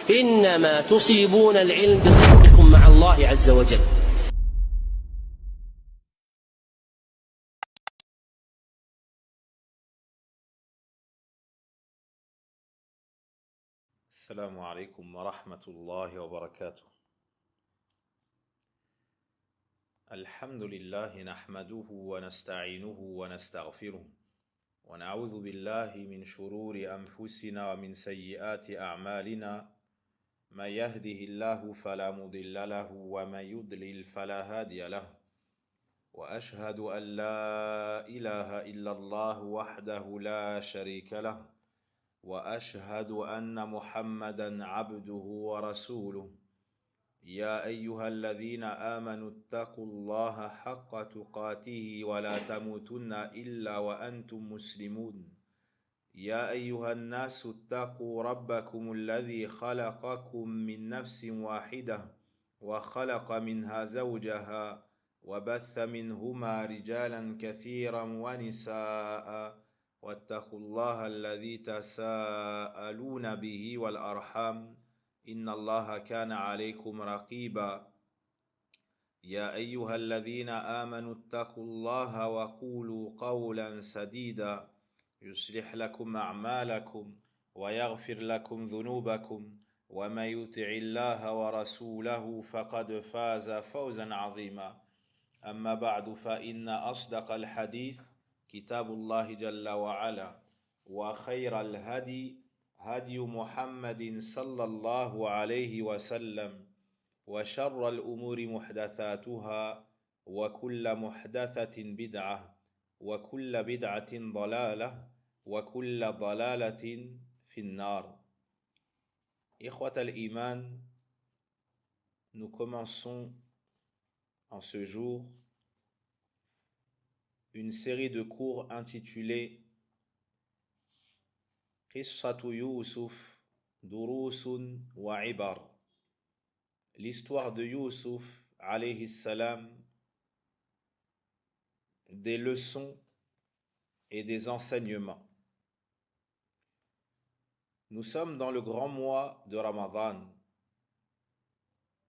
إنما تصيبون العلم بصدقكم مع الله عز وجل. السلام عليكم ورحمة الله وبركاته. الحمد لله نحمده ونستعينه ونستغفره ونعوذ بالله من شرور أنفسنا ومن سيئات أعمالنا، من يهده الله فلا مضل له ومن يضلل فلا هادي له، وأشهد أن لا إله إلا الله وحده لا شريك له، وأشهد أن محمدًا عبده ورسوله. يا أيها الذين آمنوا اتقوا الله حق تقاته ولا تموتن إلا وأنتم مسلمون. يا أيها الناس اتقوا ربكم الذي خلقكم من نفس واحدة وخلق منها زوجها وبث منهما رجالا كثيرا ونساء، واتقوا الله الذي تساءلون به والأرحام إن الله كان عليكم رقيبا. يا أيها الذين آمنوا اتقوا الله وقولوا قولا سديدا يصلح لكم أعمالكم ويغفر لكم ذنوبكم، ومن يطع الله ورسوله فقد فاز فوزا عظيما. أما بعد، فإن أصدق الحديث كتاب الله جل وعلا، وخير الهدي هدي محمد صلى الله عليه وسلم، وشر الأمور محدثاتها، وكل محدثة بدعة، وكل بدعة ضلالة، وكل ضلالة في النار. إخوة الإيمان, nous commençons en ce jour une série de cours intitulée Qissatu Yusuf, Durusun wa Ibar, l'histoire de Yusuf alayhi salam, des leçons et des enseignements. Nous sommes dans le grand mois de Ramadan,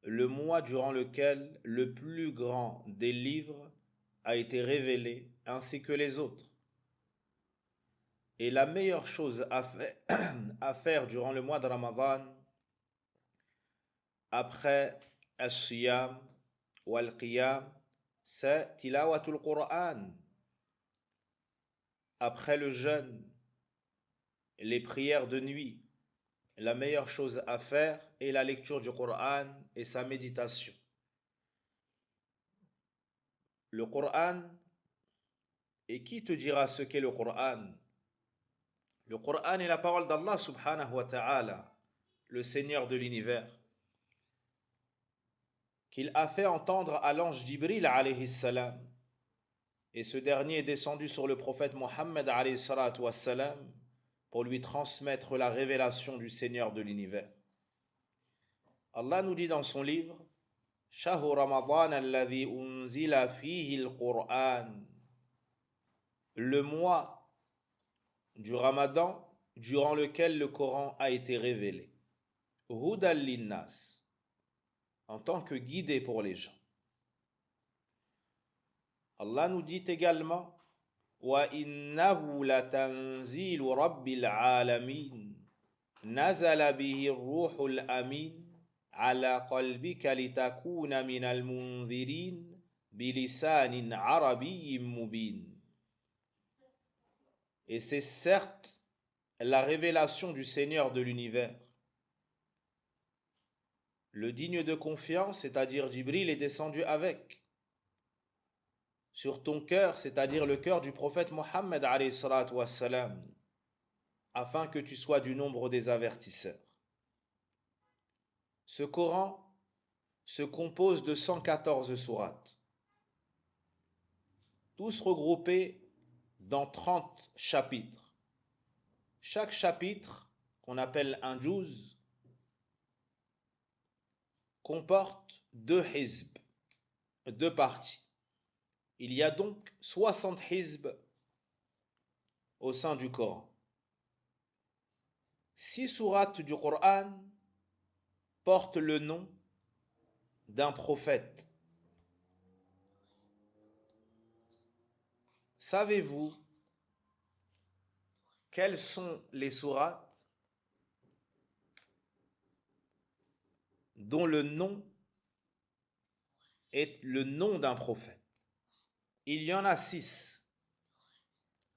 le mois durant lequel le plus grand des livres a été révélé, ainsi que les autres. Et la meilleure chose à faire durant le mois de Ramadan, après al-Siyam ou al-Qiyam, c'est Tilawatul Qur'an. Après le jeûne, les prières de nuit, la meilleure chose à faire est la lecture du Qur'an et sa méditation. Le Qur'an, et qui te dira ce qu'est le Qur'an? Le Qur'an est la parole d'Allah subhanahu wa ta'ala, le Seigneur de l'univers, qu'il a fait entendre à l'ange Jibril alayhi salam, et ce dernier est descendu sur le prophète Mohammed alayhi salatu wa salam pour lui transmettre la révélation du Seigneur de l'univers. Allah nous dit dans son livre Shahru Ramadan alladhi unzila fihi al-Qur'an, le mois du Ramadan durant lequel le Coran a été révélé. Hudal linnas, en tant que guidé pour les gens. Allah nous dit également Wa innahu latanzilu rabbil alamin nazala bihi ar-ruhul amin ala qalbika litakuna minal munzirin bilisanin arabiyyin mubin. Et c'est certes la révélation du Seigneur de l'univers. Le digne de confiance, c'est-à-dire Jibril, est descendu avec. Sur ton cœur, c'est-à-dire le cœur du prophète Mohammed alayhi salatu wassalam, afin que tu sois du nombre des avertisseurs. Ce Coran se compose de 114 sourates, tous regroupés dans 30 chapitres. Chaque chapitre, qu'on appelle un juz, comporte 2 hizb, 2 parties. Il y a donc 60 hizb au sein du Coran. 6 sourates du Coran portent le nom d'un prophète. Savez-vous quelles sont les sourates dont le nom est le nom d'un prophète? Il y en a 6.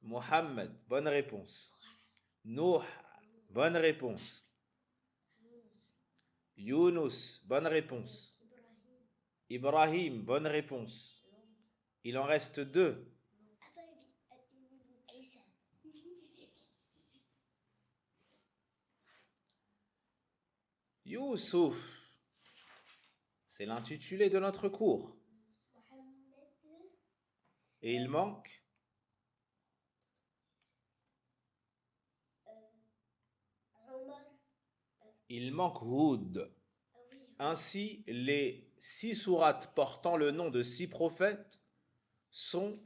Mohammed, bonne réponse. Nuh, bonne réponse. Yunus, bonne réponse. Ibrahim, bonne réponse. Il en reste 2. Youssouf, c'est l'intitulé de notre cours. Et il manque Houd. Ainsi, les 6 sourates portant le nom de 6 prophètes sont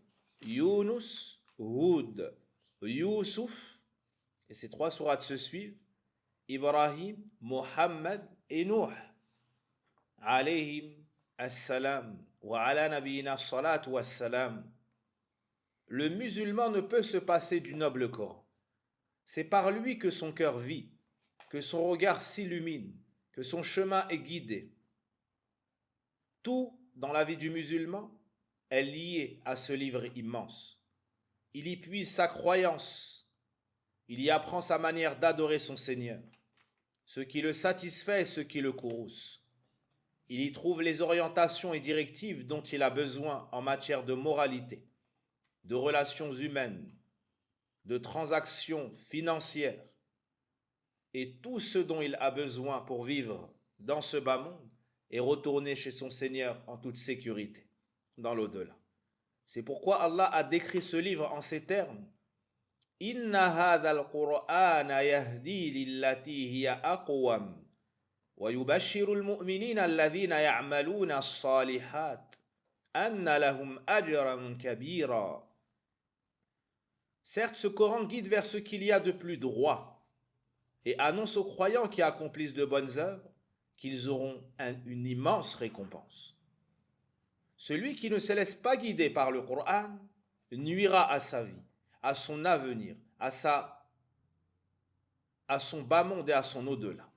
Yunus, Houd, Youssouf, et ces 3 sourates se suivent, Ibrahim, Mohammed et Nuh, alayhim assalam, wa ala nabiyina salat wa salam. Le musulman ne peut se passer du noble Coran. C'est par lui que son cœur vit, que son regard s'illumine, que son chemin est guidé. Tout dans la vie du musulman est lié à ce livre immense. Il y puise sa croyance, il y apprend sa manière d'adorer son Seigneur, ce qui le satisfait et ce qui le courrouce. Il y trouve les orientations et directives dont il a besoin en matière de moralité, de relations humaines, de transactions financières, et tout ce dont il a besoin pour vivre dans ce bas monde et retourner chez son Seigneur en toute sécurité, dans l'au-delà. C'est pourquoi Allah a décrit ce livre en ces termes. Inna hadha al-Qur'ana yahdi lillati hiya aqwam wa yubashshiru al-mu'minina alladhina ya'maluna as-salihat anna lahum ajran kabira. Certes, ce Coran guide vers ce qu'il y a de plus droit et annonce aux croyants qui accomplissent de bonnes œuvres qu'ils auront une immense récompense. Celui qui ne se laisse pas guider par le Coran nuira à sa vie, à son avenir, à son bas monde et à son au-delà.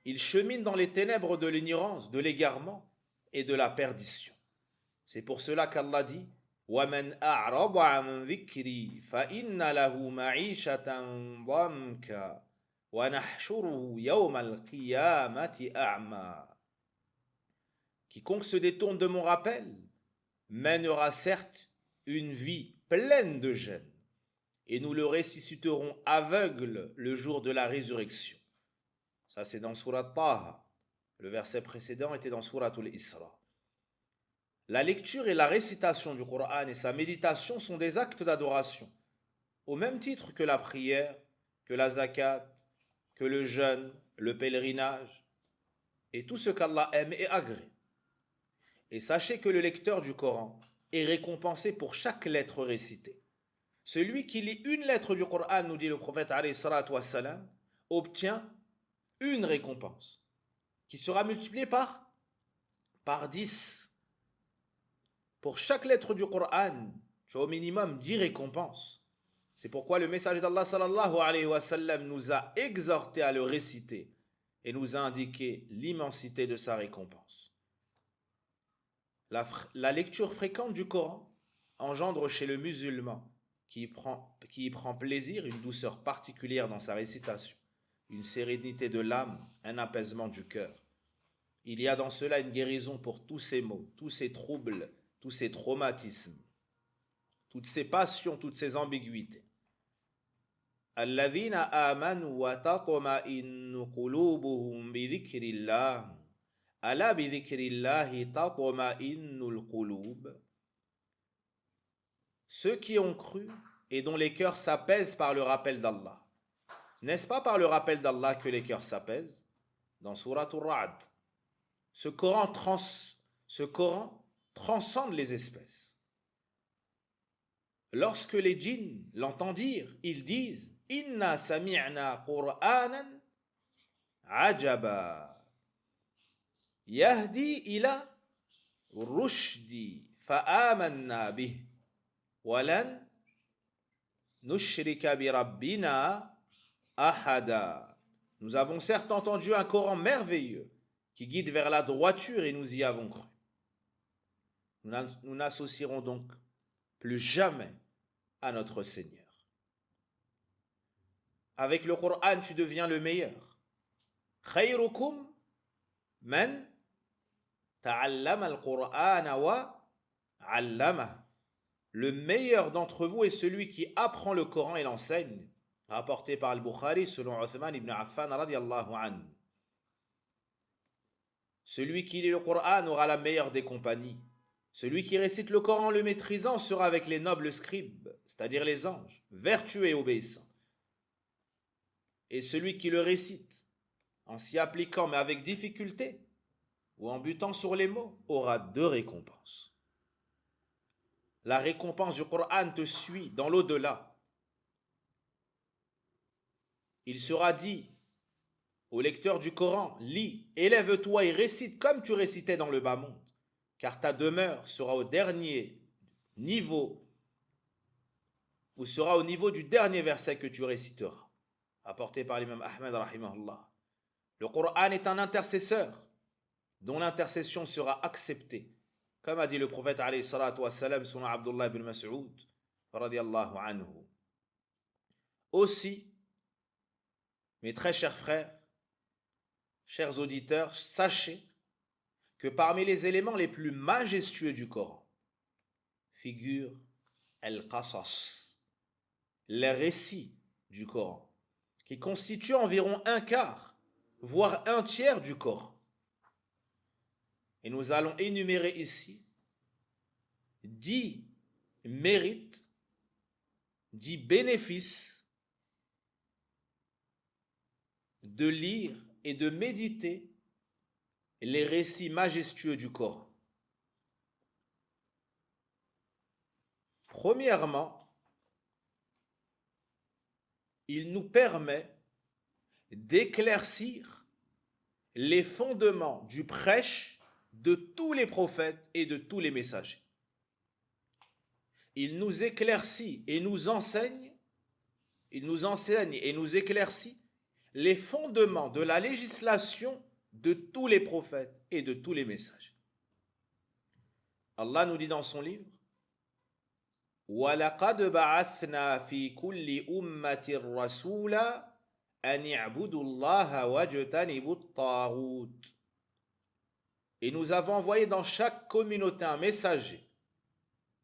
Il chemine dans les ténèbres de l'ignorance, de l'égarement et de la perdition. C'est pour cela qu'Allah dit وَمَنْ أَعْرَضَ عَنْ ذِكْرِي فَإِنَّ لَهُ مَعِيشَةً ضَنْكًا وَنَحْشُرُهُ يَوْمَ الْقِيَامَةِ أَعْمَى. Quiconque se détourne de mon rappel mènera certes une vie pleine de gêne, et nous le ressusciterons aveugle le jour de la résurrection. Ça c'est dans Surat Taha. Le verset précédent était dans Surat Al-Isra. La lecture et la récitation du Coran et sa méditation sont des actes d'adoration, au même titre que la prière, que la zakat, que le jeûne, le pèlerinage, et tout ce qu'Allah aime et agrée. Et sachez que le lecteur du Coran est récompensé pour chaque lettre récitée. Celui qui lit une lettre du Coran, nous dit le prophète alayhi salatu wassalam, obtient une récompense qui sera multipliée par 10. Pour chaque lettre du Coran, tu as au minimum 10 récompenses. C'est pourquoi le messager d'Allah sallallahu alayhi wa sallam nous a exhorté à le réciter et nous a indiqué l'immensité de sa récompense. La lecture fréquente du Coran engendre chez le musulman qui y prend plaisir une douceur particulière dans sa récitation, une sérénité de l'âme, un apaisement du cœur. Il y a dans cela une guérison pour tous ces maux, tous ces troubles, tous ces traumatismes, toutes ces passions, toutes ces ambiguïtés. الذين آمنوا وتطمئن قلوبهم بذكر الله ألا بذكر الله تطمئن القلوب. Ceux qui ont cru et dont les cœurs s'apaisent par le rappel d'Allah. N'est-ce pas par le rappel d'Allah que les cœurs s'apaisent? Dans Surat Ar-Ra'd. Ce Coran transcende les espèces. Lorsque les djinns l'entendent dire, ils disent Inna sami'na Qur'anan ajaba. يهدي إلى الرشد فآمنا به ولن نشرك بربنا أحدا. Nous avons certes entendu un Coran merveilleux qui guide vers la droiture et nous y avons cru. Nous n'associerons donc plus jamais à notre Seigneur. Avec le Coran, tu deviens le meilleur. خيركم من تعلم القرآن وعلمه. Le meilleur d'entre vous est celui qui apprend le Coran et l'enseigne, rapporté par Al-Bukhari selon Uthman ibn Affan radiyallahu anhu. Celui qui lit le Coran aura la meilleure des compagnies. Celui qui récite le Coran en le maîtrisant sera avec les nobles scribes, c'est-à-dire les anges, vertueux et obéissants. Et celui qui le récite en s'y appliquant mais avec difficulté ou en butant sur les mots aura 2 récompenses. La récompense du Coran te suit dans l'au-delà. Il sera dit au lecteur du Coran, lis, élève-toi et récite comme tu récitais dans le bas monde, car ta demeure sera au dernier niveau, ou sera au niveau du dernier verset que tu réciteras, apporté par l'imam Ahmed rahimahullah. Le Coran est un intercesseur dont l'intercession sera acceptée, comme a dit le prophète alayhi salatu wassalam selon Abdullah ibn Mas'ud radiyallahu anhu. Aussi, mes très chers frères, chers auditeurs, sachez que parmi les éléments les plus majestueux du Coran figure al-qasas, les récits du Coran, qui constituent environ 1/4, voire 1/3 du Coran. Et nous allons énumérer ici 10 mérites, 10 bénéfices de lire et de méditer les récits majestueux du Coran. Premièrement, il nous permet d'éclaircir les fondements du prêche de tous les prophètes et de tous les messagers. Il nous éclaircit et nous enseigne, et nous éclaircit les fondements de la législation de tous les prophètes et de tous les messagers. Allah nous dit dans son livre وَلَقَدْ بَعَثْنَا فِي كُلِّ أُمَّةٍ رَسُولًا أَنِ اعْبُدُوا اللَّهَ وَاجْتَنِبُوا الطَّاغُوتَ. Et nous avons envoyé dans chaque communauté un messager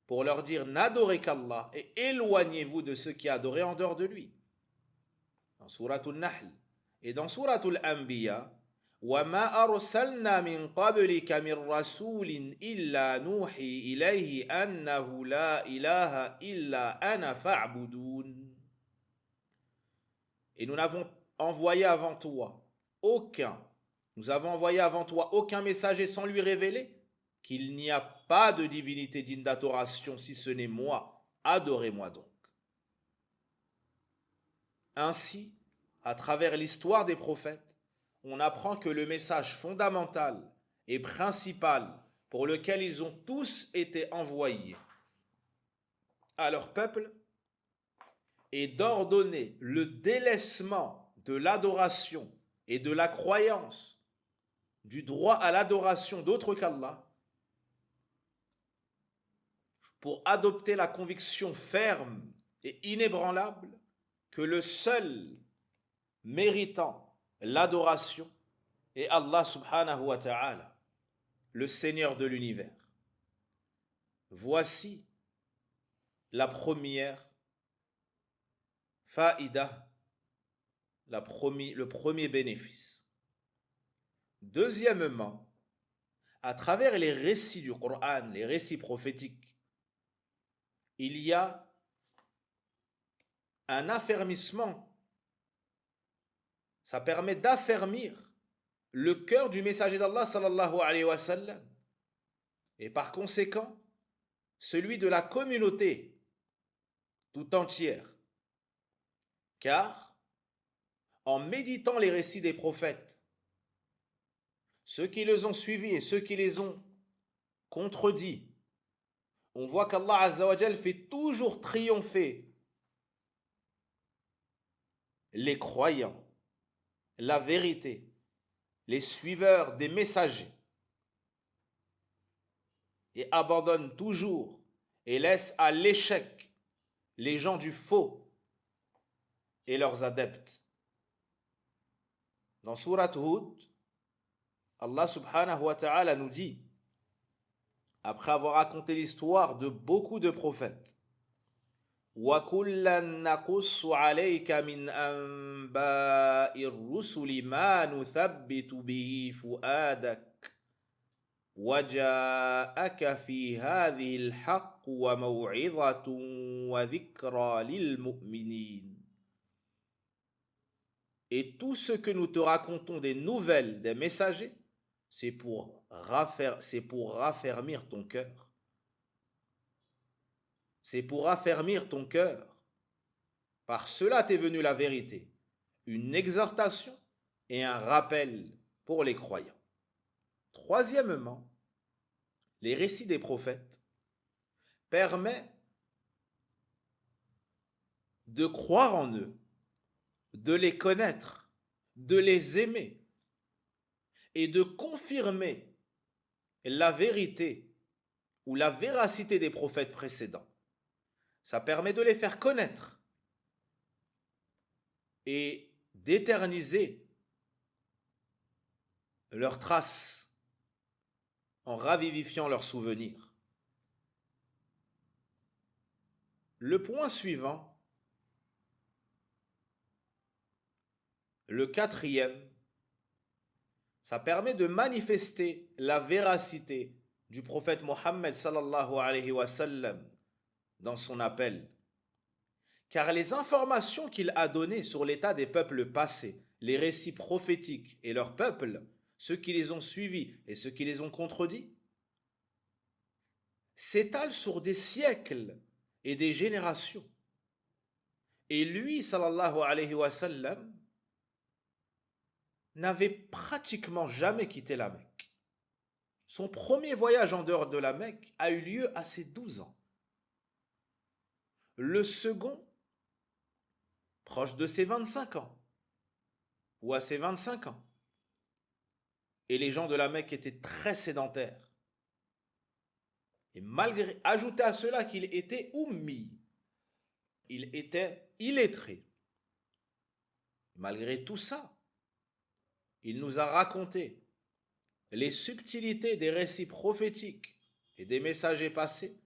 pour leur dire n'adorez qu'Allah et éloignez-vous de ceux qui adorent en dehors de lui. Dans Souratul Nahl et dans Souratul Anbiya, وَمَا أَرْسَلْنَا مِنْ قَبْلِكَ مِنْ رَسُولٍ إِلَّا نُوحِي إِلَيْهِ أَنَّهُ لَا إِلَهَ إِلَّا أَنَا فَاعْبُدُونِ. Et nous n'avons envoyé avant toi aucun messager sans lui révéler qu'il n'y a pas de divinité digne d'adoration si ce n'est moi. Adorez-moi donc. Ainsi, à travers l'histoire des prophètes, on apprend que le message fondamental et principal pour lequel ils ont tous été envoyés à leur peuple est d'ordonner le délaissement de l'adoration et de la croyance du droit à l'adoration d'autre qu'Allah pour adopter la conviction ferme et inébranlable que le seul méritant l'adoration est Allah subhanahu wa ta'ala, le Seigneur de l'univers. Voici la première faïda, le premier bénéfice. Deuxièmement, à travers les récits du Coran, les récits prophétiques, il y a un affermissement. Ça permet d'affermir le cœur du messager d'Allah sallallahu alayhi wa sallam et par conséquent celui de la communauté tout entière. Car en méditant les récits des prophètes, ceux qui les ont suivis et ceux qui les ont contredits, on voit qu'Allah Azza wa Jal fait toujours triompher les croyants, la vérité, les suiveurs des messagers, et abandonne toujours et laisse à l'échec les gens du faux et leurs adeptes. Dans Surat Hud, Allah subhanahu wa ta'ala nous dit, après avoir raconté l'histoire de beaucoup de prophètes, وَكُلًّا نَقُصُّ عَلَيْكَ مِنْ أَنْبَاءِ الرُّسُلِ مَا نُثَبِّتُ بِهِ فُؤَادَكَ وَجَاءَكَ فِي هَذِهِ الْحَقُّ وَمَوْعِظَةٌ وَذِكْرَى لِلْمُؤْمِنِينَ. Et tout ce que nous te racontons des nouvelles des messagers, c'est pour raffermir ton cœur. C'est pour raffermir ton cœur. Par cela t'est venue la vérité, une exhortation et un rappel pour les croyants. Troisièmement, les récits des prophètes permettent de croire en eux, de les connaître, de les aimer et de confirmer la vérité ou la véracité des prophètes précédents. Ça permet de les faire connaître et d'éterniser leurs traces en ravivifiant leurs souvenirs. Le point suivant, le quatrième, ça permet de manifester la véracité du prophète Mohammed sallallahu alayhi wa sallam dans son appel. Car les informations qu'il a données sur l'état des peuples passés, les récits prophétiques et leurs peuples, ceux qui les ont suivis et ceux qui les ont contredits, s'étalent sur des siècles et des générations. Et lui, sallallahu alayhi wa sallam, n'avait pratiquement jamais quitté la Mecque. Son premier voyage en dehors de la Mecque a eu lieu à ses 12 ans. Le second, proche de ses 25 ans, ou à ses 25 ans. Et les gens de la Mecque étaient très sédentaires. Et malgré, ajoutez à cela qu'il était ummi, il était illettré. Malgré tout ça, il nous a raconté les subtilités des récits prophétiques et des messagers passés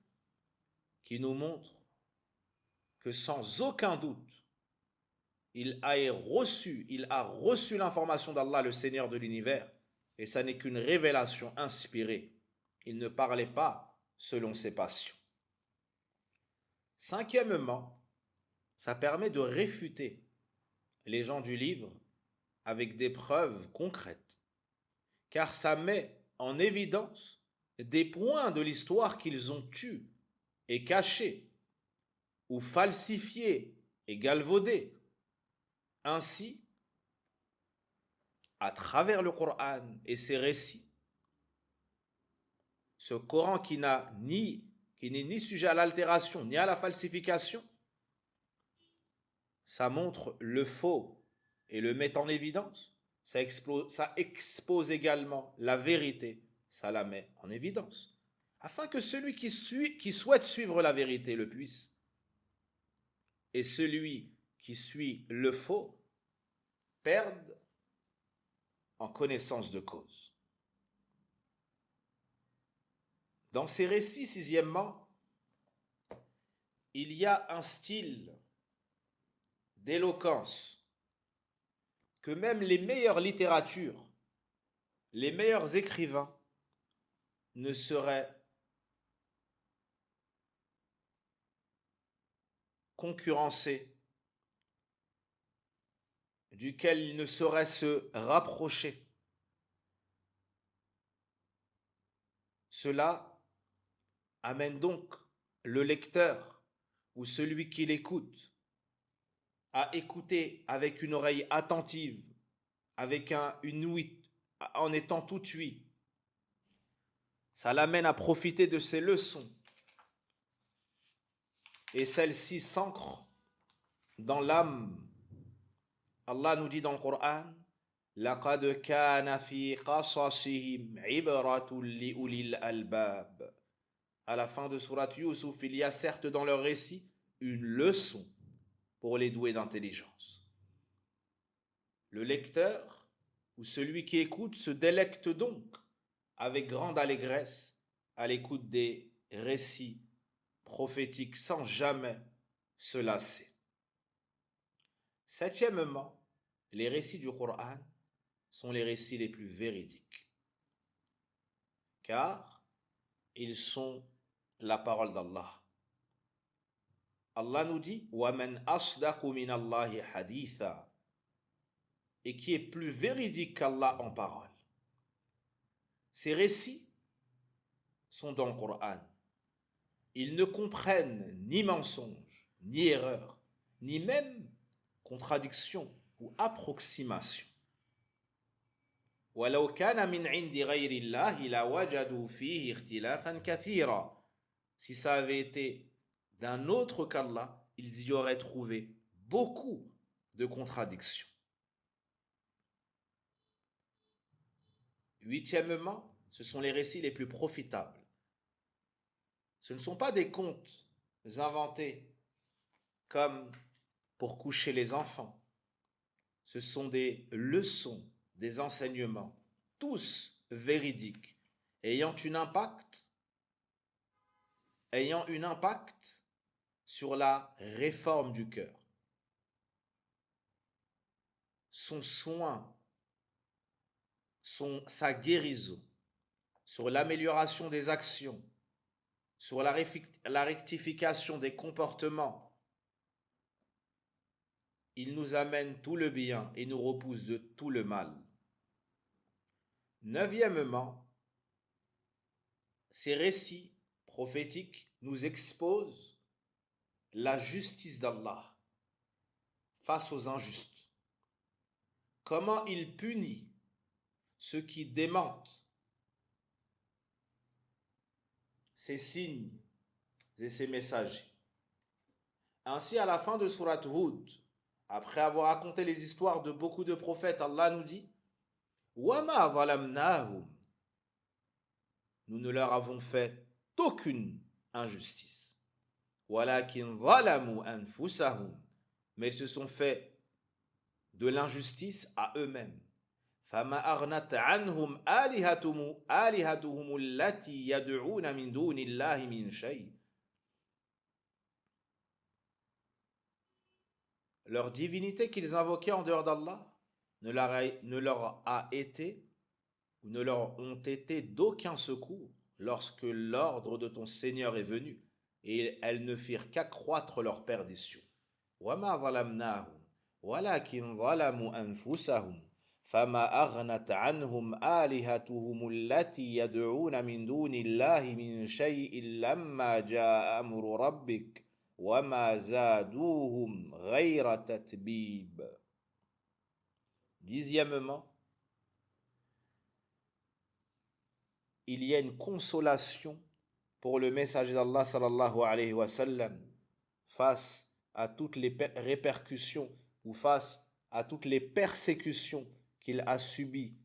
qui nous montrent que sans aucun doute, il a reçu l'information d'Allah, le Seigneur de l'univers, et ça n'est qu'une révélation inspirée. Il ne parlait pas selon ses passions. Cinquièmement, ça permet de réfuter les gens du livre avec des preuves concrètes, car ça met en évidence des points de l'histoire qu'ils ont eus et cachés, ou falsifiés et galvaudés. Ainsi, à travers le Coran et ses récits, ce Coran qui n'est ni sujet à l'altération ni à la falsification, ça montre le faux et le met en évidence. Ça expose également la vérité, ça la met en évidence, afin que celui qui souhaite suivre la vérité le puisse, et celui qui suit le faux perde en connaissance de cause. Dans ces récits, sixièmement, il y a un style d'éloquence que même les meilleures littératures, les meilleurs écrivains ne sauraient concurrencer, duquel ils ne sauraient se rapprocher. Cela amène donc le lecteur ou celui qui l'écoute à écouter avec une oreille attentive, avec une ouïe en étant tout cuit. Ça l'amène à profiter de ses leçons. Et celle-ci s'ancre dans l'âme. Allah nous dit dans le Coran, لَقَدْ كَانَ فِي قَصَصِهِمْ عِبْرَةٌ لِأُولِي الْأَلْبَابِ. À la fin de Surat Yusuf, il y a certes dans leur récit une leçon pour les doués d'intelligence. Le lecteur ou celui qui écoute se délecte donc avec grande allégresse à l'écoute des récits prophétiques sans jamais se lasser. Septièmement, les récits du Coran sont les récits les plus véridiques, car ils sont la parole d'Allah. Allah nous dit وَمَنْ أَصْدَقُ مِنَ اللَّهِ حَدِيثًا, et qui est plus véridique qu'Allah en parole. Ces récits sont dans le Coran. Ils ne comprennent ni mensonge, ni erreur, ni même contradiction ou approximation. وَلَوْ كَانَ مِنْ عِنْدِ غَيْرِ اللَّهِ لَوَجَدُوا فِيهِ اخْتِلَافًا كَثِيرًا. Si ça avait été d'un autre qu'Allah, ils y auraient trouvé beaucoup de contradictions. Huitièmement, ce sont les récits les plus profitables. Ce ne sont pas des contes inventés comme pour coucher les enfants. Ce sont des leçons, des enseignements, tous véridiques, ayant un impact sur la réforme du cœur. Son soin, sa guérison, sur l'amélioration des actions, sur la rectification des comportements. Il nous amène tout le bien et nous repousse de tout le mal. Neuvièmement, ces récits prophétiques nous exposent la justice d'Allah face aux injustes. Comment il punit ceux qui démentent ses signes et ses messagers. Ainsi, à la fin de Surat Hud, après avoir raconté les histoires de beaucoup de prophètes, Allah nous dit وَمَا ظَلَمْنَاهُمْ, nous ne leur avons fait aucune injustice. وَلَكِنْ ظَلَمُوا أَنفُسَهُمْ, mais ils se sont fait de l'injustice à eux-mêmes. فَمَا أَغْنَتْ عَنْهُمْ آلِهَتُهُمُ الَّتِي يَدْعُونَ مِنْ دُونِ اللَّهِ مِنْ شَيْءٍ. Leur divinité qu'ils invoquaient en dehors d'Allah ne leur ont été d'aucun secours lorsque l'ordre de ton Seigneur est venu, et elles ne firent qu'accroître leur perdition. وَمَا ظَلَمْنَاهُمْ وَلَكِنْ ظَلَمُوا أَنفُسَهُمْ فَمَا أَغْنَتْ عَنْهُمْ آلِهَتُهُمُ الَّتِي يَدْعُونَ مِنْ دُونِ اللَّهِ مِنْ شَيْءٍ لَمَّا جَاءَ أَمْرُ رَبِّكَ وَمَا زَادُوهُمْ غَيْرَ تَتْبِيبٍ. Dixièmement, il y a une consolation pour le messager d'Allah sallallahu alayhi wa sallam face à toutes les répercussions ou face à toutes les persécutions qu'il a subies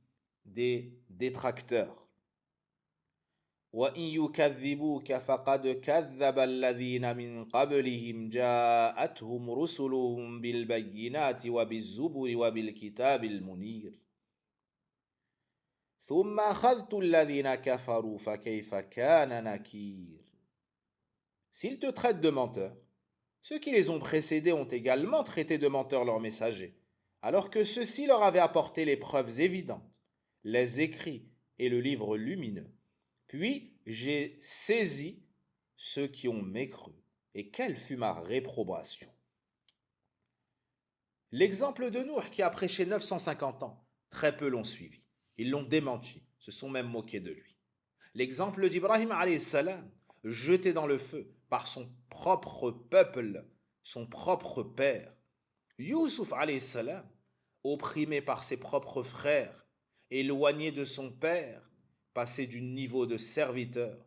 des détracteurs. وَإِنْ يُكَذِّبُوكَ فَقَدْ كَذَّبَ الَّذِينَ مِنْ قَبْلِهِمْ جَاءَتْهُمْ رُسُلُهُمْ بِالْبَيِّنَاتِ وَبِالزُّبُرِ وَبِالْكِتَابِ الْمُنِيرِ ثُمَّ أَخَذْتُ الَّذِينَ كَفَرُوا فَكَيْفَ كَانَ نَكِيرِ. S'ils te traitent de menteurs, ceux qui les ont précédés ont également traité de menteurs leurs messagers, alors que ceux-ci leur avaient apporté les preuves évidentes, les écrits et le livre lumineux. Puis j'ai saisi ceux qui ont mécru, et quelle fut ma réprobation. L'exemple de Nuh qui a prêché 950 ans, très peu l'ont suivi. Ils l'ont démenti, se sont même moqués de lui. L'exemple d'Ibrahim alayhi salam, jeté dans le feu par son propre peuple, son propre père. Youssouf alayhi salam, opprimé par ses propres frères éloigné de son père, passé du niveau de serviteur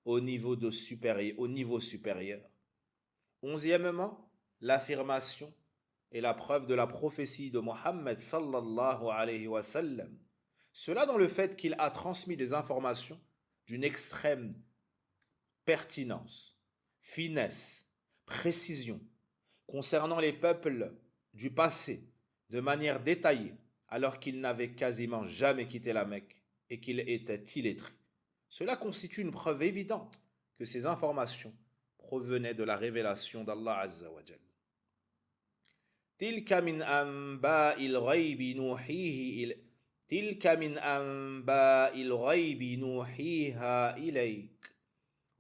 au niveau supérieur. 11e, l'affirmation et la preuve de la prophétie de Mohammed sallallahu alayhi wa sallam. Cela dans le fait qu'il a transmis des informations d'une extrême pertinence, finesse, précision, concernant les peuples du passé, de manière détaillée, alors qu'il n'avait quasiment jamais quitté la Mecque et qu'il était illettré. Cela constitue une preuve évidente que ces informations provenaient de la révélation d'Allah Azza wa Jal. تلك من أنباء الغيب نوحيها إليك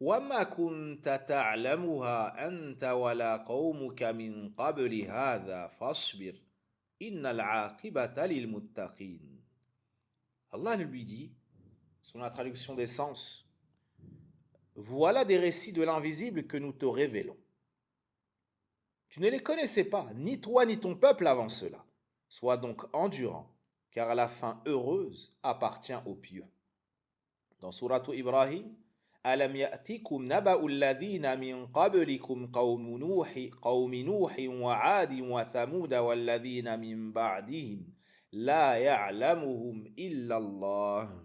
وما كنت تعلمها أنت ولا قومك من قبل هذا فاصبر إن العاقبة للمتقين. Allah lui dit, selon la traduction des sens, voilà des récits de l'invisible que nous te révélons. Tu ne les connaissais pas, ni toi ni ton peuple avant cela. Sois donc endurant, car la fin heureuse appartient aux pieux. Dans Sourate Ibrahim, ألم يأتكم نبأ الذين من قبلكم قوم نوح وعاد وثمود والذين من بعدهم لا يعلمهم إلا الله.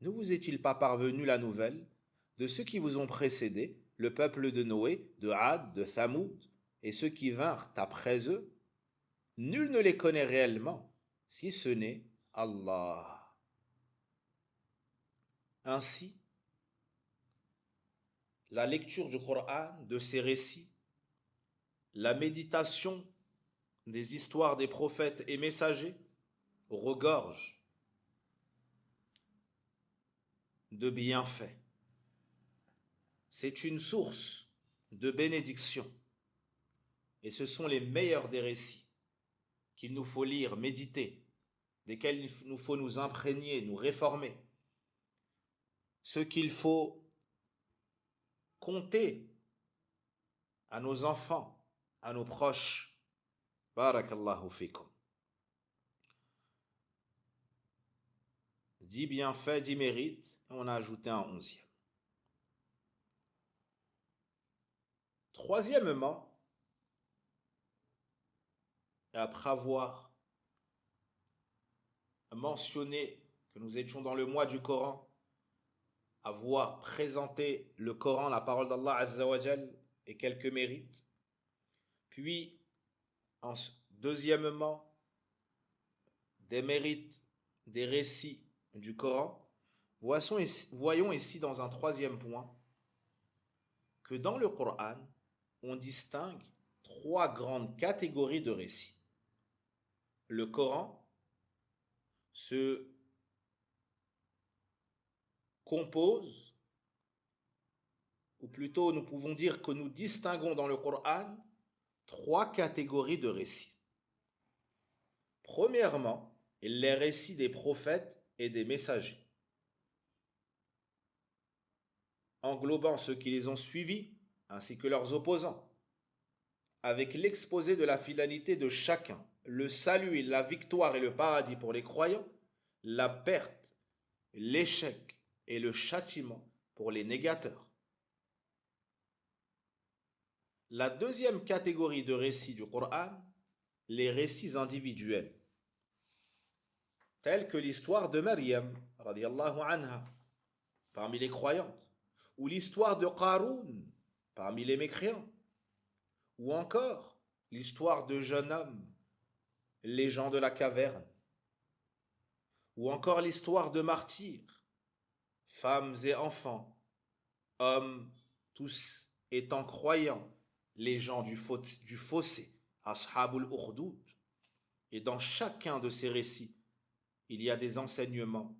Ne vous est-il pas parvenu la nouvelle de ceux qui vous ont précédés, le peuple de Noé, de Had, de Thamoud, et ceux qui vinrent après eux? Nul ne les connaît réellement, si ce n'est Allah. Ainsi, la lecture du Coran, de ses récits, la méditation des histoires des prophètes et messagers regorge de bienfaits. C'est une source de bénédiction. Et ce sont les meilleurs des récits qu'il nous faut lire, méditer, desquels il nous faut nous imprégner, nous réformer. Ce qu'il faut compter à nos enfants, à nos proches. Barakallahu fikum. 10 bienfaits, 10 mérites, et on a ajouté un 11e. Troisièmement, et après avoir mentionné que nous étions dans le mois du Coran, avoir présenté le Coran, la parole d'Allah Azza wa Jal, et quelques mérites. Puis, deuxièmement, des mérites, des récits du Coran. Voyons ici dans un troisième point que dans le Coran, on distingue 3 grandes catégories de récits. Le Coran se compose, ou plutôt nous pouvons dire que nous distinguons dans le Coran 3 catégories de récits. Premièrement, les récits des prophètes et des messagers, englobant ceux qui les ont suivis ainsi que leurs opposants, avec l'exposé de la finalité de chacun, le salut et la victoire et le paradis pour les croyants, la perte, l'échec et le châtiment pour les négateurs. La deuxième catégorie de récits du Coran, les récits individuels, tels que l'histoire de Maryam, radiyallahu anha, parmi les croyantes, ou l'histoire de Qaroun, parmi les mécréants, ou encore l'histoire de jeunes hommes, les gens de la caverne, ou encore l'histoire de martyrs, femmes et enfants, hommes, tous étant croyants, les gens du fossé, Ashabul Ukhdud. Et dans chacun de ces récits, il y a des enseignements,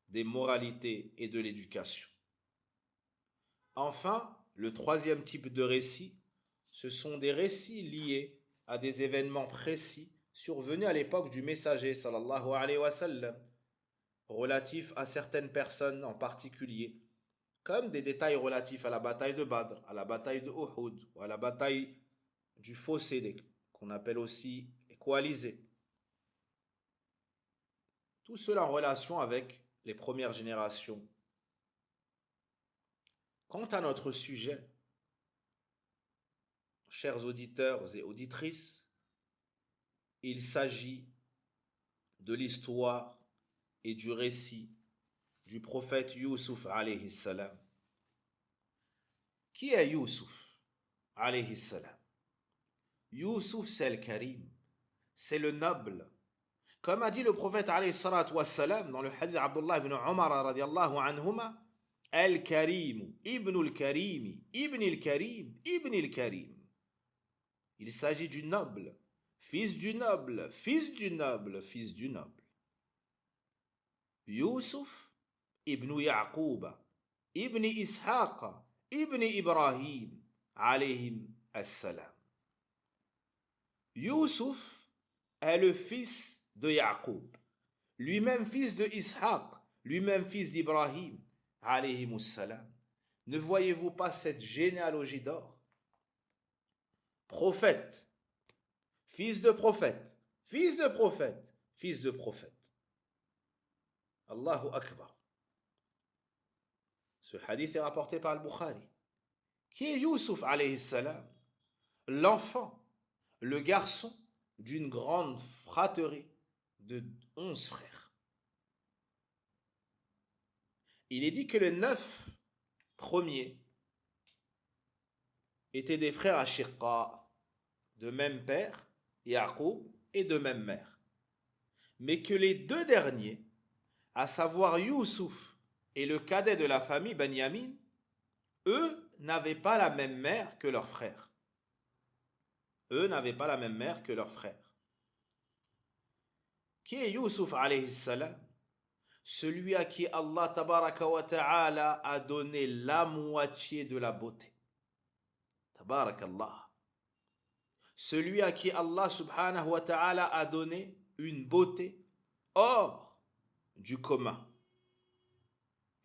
des moralités et de l'éducation. Enfin, le troisième type de récit, ce sont des récits liés à des événements précis survenus à l'époque du messager sallallahu alayhi wa sallam, relatifs à certaines personnes en particulier, comme des détails relatifs à la bataille de Badr, à la bataille de Uhud, ou à la bataille du fossé, qu'on appelle aussi les coalisés. Tout cela en relation avec les premières générations. Quant à notre sujet, chers auditeurs et auditrices, il s'agit de l'histoire et du récit du prophète Youssouf alayhi salam. Qui est Youssouf alayhi salam? Youssouf, c'est le Karim, c'est le noble. Comme a dit le prophète alayhi salatu wassalam dans le hadith d'Abdullah ibn Umar radiallahu anhuma, Al-Karim, Ibn al-Karim, Ibn al-Karim, Ibn al-Karim. Il s'agit du noble, fils du noble, fils du noble, fils du noble. Youssouf, Ibn Ya'qouba, Ibn Ishaqa, Ibn Ibrahim, alayhim as-salam. Youssouf est le fils de Ya'qoub, lui-même fils de Ishaq, lui-même fils d'Ibrahim, alayhim as-salam. Ne voyez-vous pas cette généalogie d'or? Prophète, fils de prophète, fils de prophète, fils de prophète. Allahu Akbar. Ce hadith est rapporté par Al-Bukhari. Qui est Youssouf alayhi salam? L'enfant, le garçon d'une grande fratrie de 11 frères. Il est dit que les 9 premiers étaient des frères Ashiqa, de même père, Ya'qoub, et de même mère. Mais que les 2 derniers, à savoir Youssouf et le cadet de la famille Benyamin, eux n'avaient pas la même mère que leurs frères. Eux n'avaient pas la même mère que leurs frères. Qui est Youssouf alayhi salam? Celui à qui Allah tabaraka wa ta'ala a donné la moitié de la beauté. Tabarakallah. Celui à qui Allah subhanahu wa ta'ala a donné une beauté hors du commun.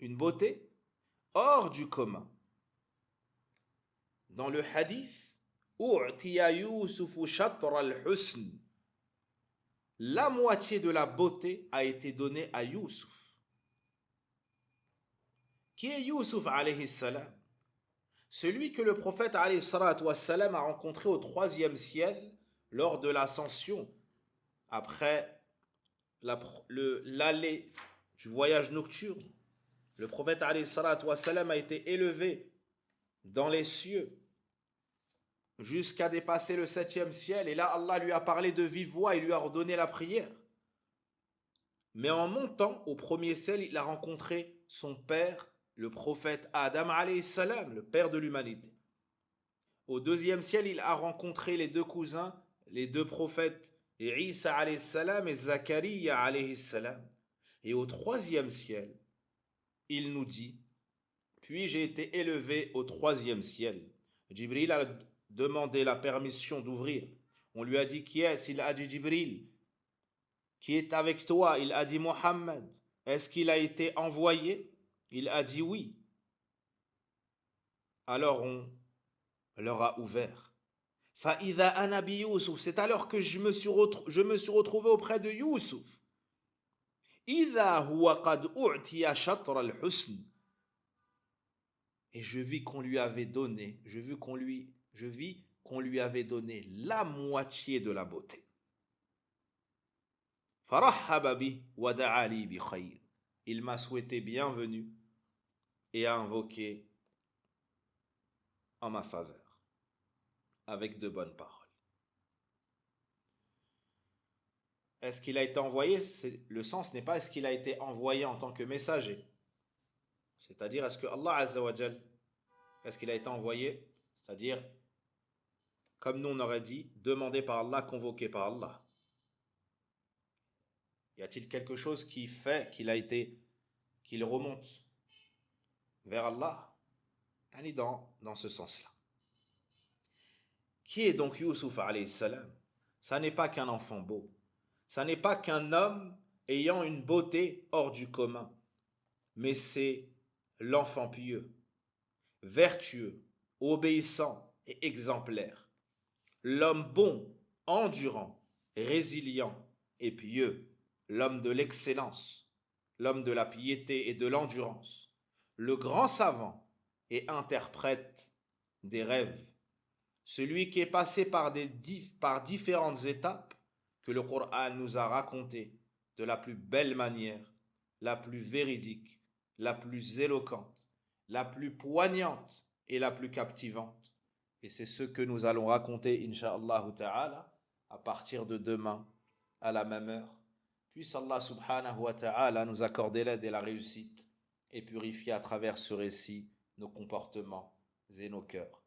Une beauté hors du commun. Dans le hadith, U'tiya Youssouf shatr al-husn. La moitié de la beauté a été donnée à Youssouf. Qui est Youssouf alayhi salam? Celui que le prophète alayhi salatu wassalam a rencontré au 3e ciel lors de l'ascension, après l'allée du voyage nocturne. Le prophète alayhi salatu wassalam a été élevé dans les cieux jusqu'à dépasser le 7e ciel, et là Allah lui a parlé de vive voix et lui a ordonné la prière. Mais en montant au 1er ciel, il a rencontré son père, le prophète Adam alayhi salam, le père de l'humanité. Au 2e ciel, il a rencontré les 2 cousins, les 2 prophètes, Isa alayhi salam et Zachariah alayhi salam. Et au 3e ciel, il nous dit, puis j'ai été élevé au 3e ciel. Jibril a demandé la permission d'ouvrir. On lui a dit qui est-ce? Il a dit Jibril. Qui est avec toi? Il a dit Mohammed. Est-ce qu'il a été envoyé? Il a dit oui. Alors on leur a ouvert. Fa'idha ana bi Youssouf. C'est alors que je me suis retrouvé auprès de Youssouf. Idha huwa qad u'tiya shatr al-husn. Et je vis qu'on lui avait donné, je vis qu'on lui avait donné la moitié de la beauté. Farahhaba bi wa da'a li bi khayr. Il m'a souhaité bienvenue et a invoqué en ma faveur avec de bonnes paroles. Est-ce qu'il a été envoyé? Le sens n'est pas est-ce qu'il a été envoyé en tant que messager. C'est-à-dire, est-ce que Allah Azza wa Jal, est-ce qu'il a été envoyé? C'est-à-dire, comme nous on aurait dit, demandé par Allah, convoqué par Allah. Y a-t-il quelque chose qui fait qu'il remonte vers Allah? Dans ce sens-là. Qui est donc Youssouf alayhi salam? Ça n'est pas qu'un enfant beau. Ça n'est pas qu'un homme ayant une beauté hors du commun. Mais c'est l'enfant pieux, vertueux, obéissant et exemplaire. L'homme bon, endurant, résilient et pieux. l'homme de l'excellence, l'homme de la piété et de l'endurance, le grand savant et interprète des rêves, celui qui est passé par différentes étapes que le Coran nous a racontées de la plus belle manière, la plus véridique, la plus éloquente, la plus poignante et la plus captivante. Et c'est ce que nous allons raconter, incha'Allah ta'ala, à partir de demain, à la même heure. Puisse Allah subhanahu wa ta'ala nous accorder l'aide et la réussite et purifier à travers ce récit nos comportements et nos cœurs.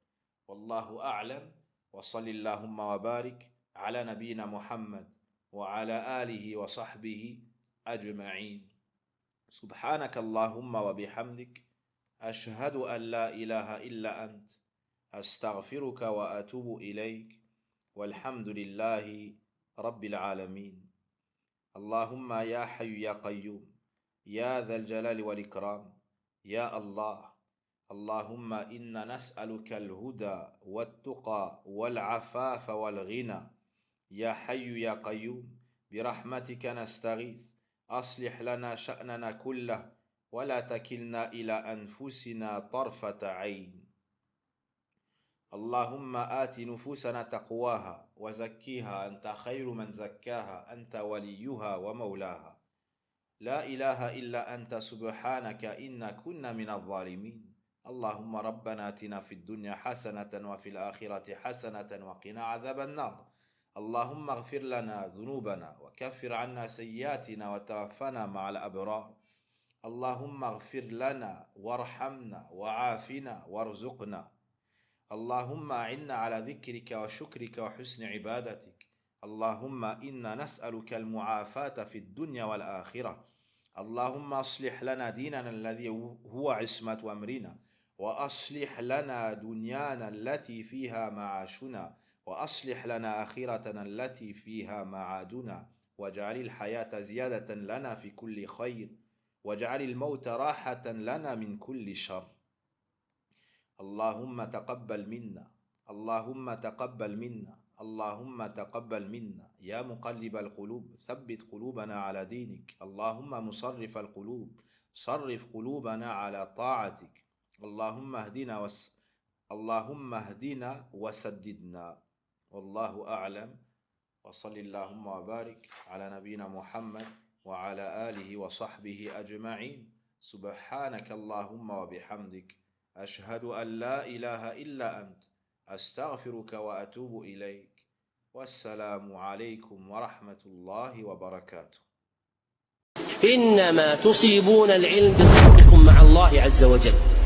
Wallahu a'lam wa sallillahumma wa barik ala nabina Muhammad wa ala alihi wa sahbihi ajma'in. Subhanaka Allahumma wa bihamdik ashhadu an la ilaha illa ant astaghfiruka wa atubu ilayk walhamdulillahi rabbil alamin. اللهم يا حي يا قيوم يا ذا الجلال والإكرام يا الله اللهم إنا نسألك الهدى والتقى والعفاف والغنى يا حي يا قيوم برحمتك نستغيث أصلح لنا شأننا كله ولا تكلنا إلى أنفسنا طرفة عين اللهم آت نفوسنا تقواها وزكيها أنت خير من زكاها أنت وليها ومولاها لا إله إلا أنت سبحانك إنا كنا من الظالمين اللهم ربنا آتنا في الدنيا حسنة وفي الآخرة حسنة وقنا عذاب النار اللهم اغفر لنا ذنوبنا وكفر عنا سيئاتنا وتوفنا مع الأبرار اللهم اغفر لنا وارحمنا وعافنا وارزقنا اللهم أعنا على ذكرك وشكرك وحسن عبادتك اللهم إنا نسألك المعافاة في الدنيا والآخرة اللهم أصلح لنا ديننا الذي هو عصمة أمرنا وأصلح لنا دنيانا التي فيها معاشنا وأصلح لنا آخرتنا التي فيها معادنا واجعل الحياة زيادة لنا في كل خير واجعل الموت راحة لنا من كل شر اللهم تقبل منا اللهم تقبل منا اللهم تقبل منا يا مقلب القلوب ثبت قلوبنا على دينك اللهم مصرف القلوب صرف قلوبنا على طاعتك اللهم اهدنا وسددنا والله أعلم وصل اللهم وبارك على نبينا محمد وعلى آله وصحبه أجمعين سبحانك اللهم وبحمدك أشهد أن لا إله إلا أنت أستغفرك وأتوب إليك والسلام عليكم ورحمة الله وبركاته. إنما تصيبون العلم بصدقكم مع الله عز وجل.